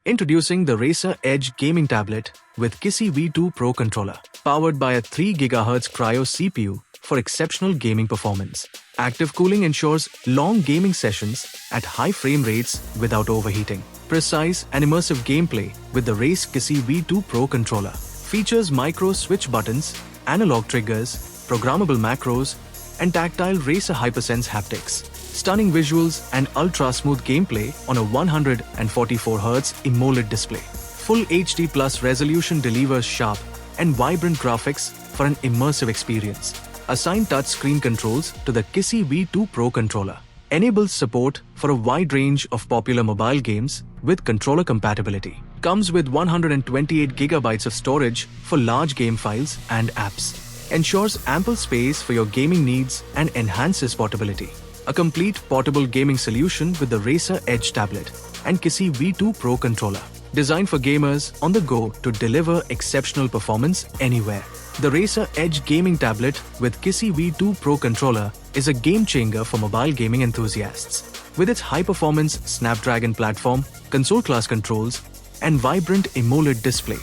Introducing the Razer Edge gaming tablet with Kissy V2 Pro controller, powered by a 3 GHz Cryo CPU for exceptional gaming performance. Active cooling ensures long gaming sessions at high frame rates without overheating. Precise and immersive gameplay with the Razer Kissy V2 Pro controller. Features micro switch buttons, analog triggers, programmable macros, and tactile Razer HyperSense haptics. Stunning visuals and ultra-smooth gameplay on a 144Hz AMOLED display. Full HD Plus resolution delivers sharp and vibrant graphics for an immersive experience. Assign touchscreen controls to the Kissy V2 Pro controller. Enables support for a wide range of popular mobile games with controller compatibility. Comes with 128 GB of storage for large game files and apps. Ensures ample space for your gaming needs and enhances portability. A complete portable gaming solution with the Razer Edge tablet and Kissy V2 Pro controller. Designed for gamers on the go to deliver exceptional performance anywhere. The Razer Edge gaming tablet with Kissy V2 Pro controller is a game changer for mobile gaming enthusiasts. With its high-performance Snapdragon platform, console-class controls, and vibrant AMOLED display,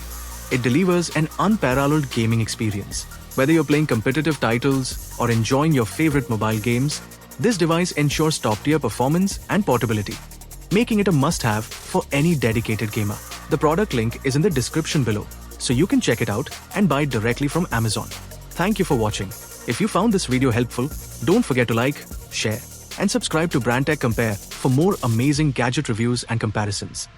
it delivers an unparalleled gaming experience. Whether you're playing competitive titles or enjoying your favorite mobile games, this device ensures top-tier performance and portability, making it a must-have for any dedicated gamer. The product link is in the description below, so you can check it out and buy it directly from Amazon. Thank you for watching. If you found this video helpful, don't forget to like, share, and subscribe to Brand Tech Compare for more amazing gadget reviews and comparisons.